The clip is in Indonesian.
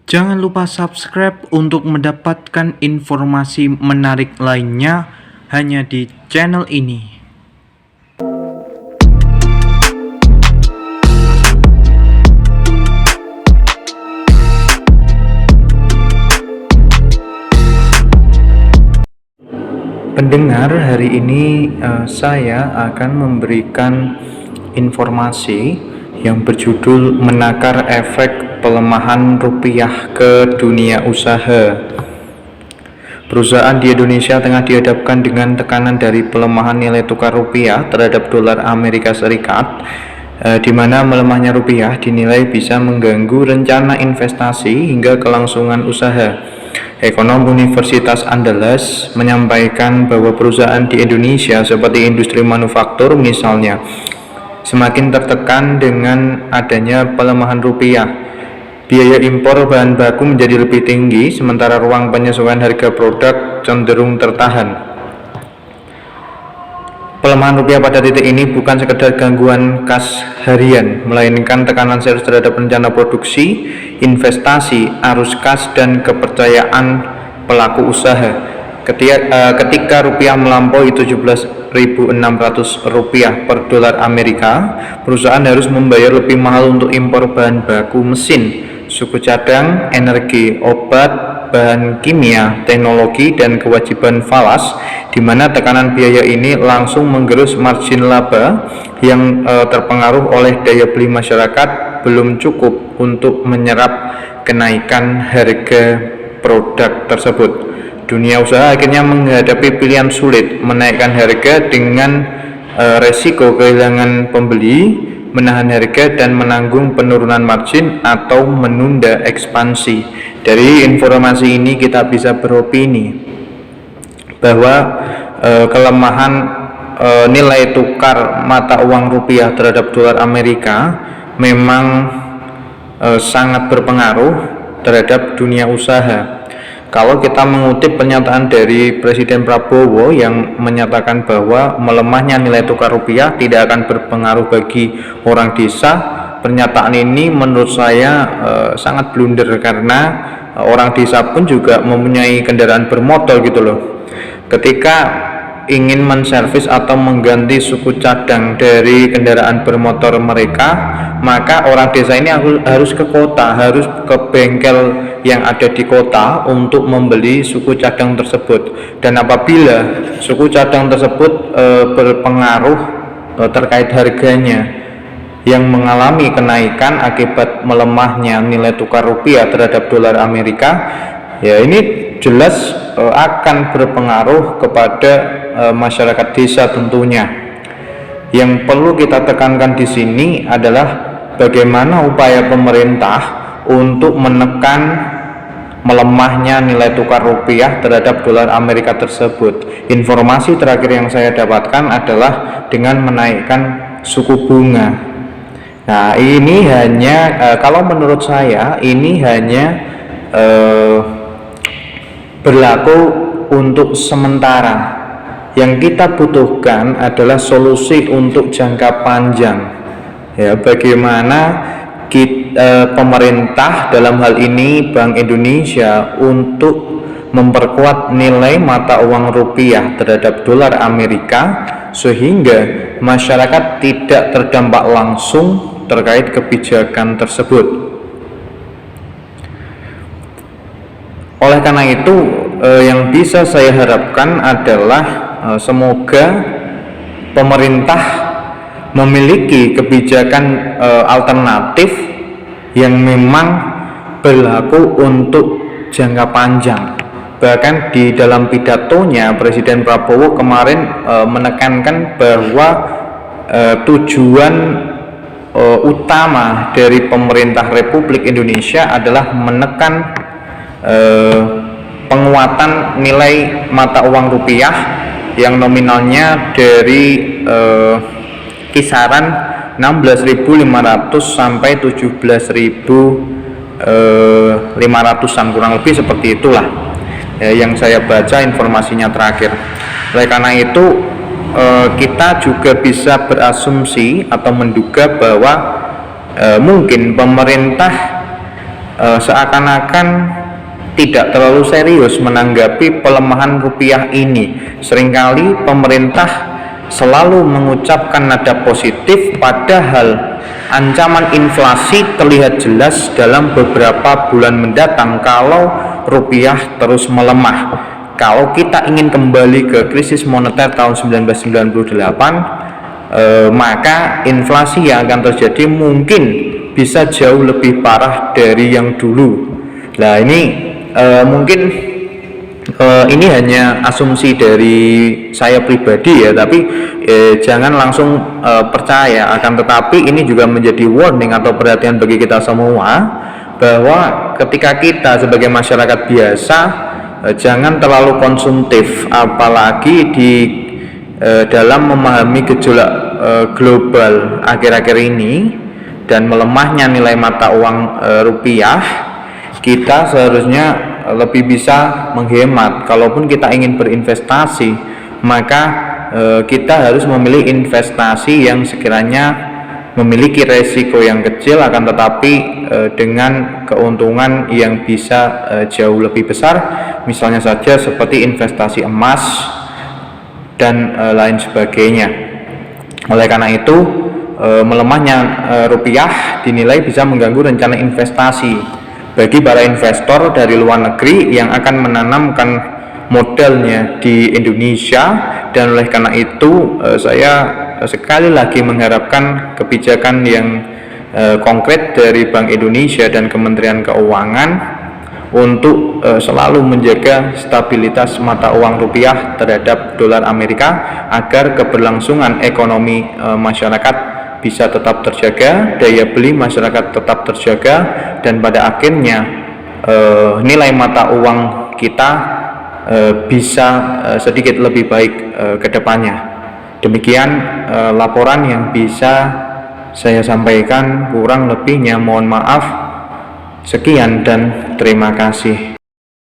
Jangan lupa subscribe untuk mendapatkan informasi menarik lainnya hanya di channel ini. Pendengar, hari ini saya akan memberikan informasi yang berjudul menakar efek pelemahan rupiah ke dunia usaha. Perusahaan di Indonesia tengah dihadapkan dengan tekanan dari pelemahan nilai tukar rupiah terhadap dolar Amerika Serikat, di mana melemahnya rupiah dinilai bisa mengganggu rencana investasi hingga kelangsungan usaha. Ekonom Universitas Andalas menyampaikan bahwa perusahaan di Indonesia seperti industri manufaktur misalnya semakin tertekan dengan adanya pelemahan rupiah. Biaya impor bahan baku menjadi lebih tinggi, sementara ruang penyesuaian harga produk cenderung tertahan. Pelemahan rupiah pada titik ini bukan sekedar gangguan kas harian, melainkan tekanan serius terhadap rencana produksi, investasi, arus kas, dan kepercayaan pelaku usaha. Ketika rupiah melampaui 17.600 rupiah per dolar Amerika, perusahaan harus membayar lebih mahal untuk impor bahan baku mesin, suku cadang, energi, obat, bahan kimia, teknologi, dan kewajiban falas, di mana tekanan biaya ini langsung menggerus margin laba yang terpengaruh oleh daya beli masyarakat belum cukup untuk menyerap kenaikan harga produk tersebut. Dunia usaha akhirnya menghadapi pilihan sulit, menaikkan harga dengan resiko kehilangan pembeli, menahan harga dan menanggung penurunan margin, atau menunda ekspansi. Dari informasi ini kita bisa beropini bahwa kelemahan nilai tukar mata uang rupiah terhadap dolar Amerika memang sangat berpengaruh terhadap dunia usaha. Kalau kita mengutip pernyataan dari Presiden Prabowo yang menyatakan bahwa melemahnya nilai tukar rupiah tidak akan berpengaruh bagi orang desa, pernyataan ini menurut saya sangat blunder, karena orang desa pun juga mempunyai kendaraan bermotor gitu loh. Ketika ingin menservis atau mengganti suku cadang dari kendaraan bermotor mereka, maka orang desa ini harus ke kota, harus ke bengkel yang ada di kota untuk membeli suku cadang tersebut. Dan apabila suku cadang tersebut berpengaruh terkait harganya yang mengalami kenaikan akibat melemahnya nilai tukar rupiah terhadap dolar Amerika, ya ini jelas akan berpengaruh kepada masyarakat desa tentunya. Yang perlu kita tekankan di sini adalah bagaimana upaya pemerintah untuk menekan melemahnya nilai tukar rupiah terhadap dolar Amerika tersebut. Informasi terakhir yang saya dapatkan adalah dengan menaikkan suku bunga. Nah, ini hanya kalau menurut saya ini hanya berlaku untuk sementara. Yang kita butuhkan adalah solusi untuk jangka panjang. Ya, bagaimana pemerintah dalam hal ini Bank Indonesia untuk memperkuat nilai mata uang rupiah terhadap dolar Amerika sehingga masyarakat tidak terdampak langsung terkait kebijakan tersebut. Oleh karena itu, yang bisa saya harapkan adalah semoga pemerintah memiliki kebijakan alternatif yang memang berlaku untuk jangka panjang. Bahkan di dalam pidatonya Presiden Prabowo kemarin menekankan bahwa tujuan utama dari pemerintah Republik Indonesia adalah menekan penguatan nilai mata uang rupiah yang nominalnya dari kisaran 16.500 sampai 17.500-an, kurang lebih seperti itulah yang saya baca informasinya terakhir. Oleh karena itu kita juga bisa berasumsi atau menduga bahwa mungkin pemerintah seakan-akan tidak terlalu serius menanggapi pelemahan rupiah ini. Seringkali pemerintah selalu mengucapkan nada positif, padahal ancaman inflasi terlihat jelas dalam beberapa bulan mendatang kalau rupiah terus melemah. Kalau kita ingin kembali ke krisis moneter tahun 1998, maka inflasi yang akan terjadi mungkin bisa jauh lebih parah dari yang dulu. Nah, ini mungkin ini hanya asumsi dari saya pribadi ya, tapi jangan langsung percaya. Akan tetapi ini juga menjadi warning atau perhatian bagi kita semua, bahwa ketika kita sebagai masyarakat biasa jangan terlalu konsumtif, apalagi di dalam memahami gejolak global akhir-akhir ini dan melemahnya nilai mata uang rupiah. Kita seharusnya lebih bisa menghemat. Kalaupun kita ingin berinvestasi, maka kita harus memilih investasi yang sekiranya memiliki resiko yang kecil, akan tetapi dengan keuntungan yang bisa jauh lebih besar, misalnya saja seperti investasi emas dan lain sebagainya. Oleh karena itu, melemahnya rupiah dinilai bisa mengganggu rencana investasi bagi para investor dari luar negeri yang akan menanamkan modalnya di Indonesia. Dan oleh karena itu saya sekali lagi mengharapkan kebijakan yang konkret dari Bank Indonesia dan Kementerian Keuangan untuk selalu menjaga stabilitas mata uang rupiah terhadap dolar Amerika, agar keberlangsungan ekonomi masyarakat bisa tetap terjaga, daya beli masyarakat tetap terjaga, dan pada akhirnya nilai mata uang kita bisa sedikit lebih baik ke depannya. Demikian laporan yang bisa saya sampaikan, kurang lebihnya mohon maaf. Sekian dan terima kasih.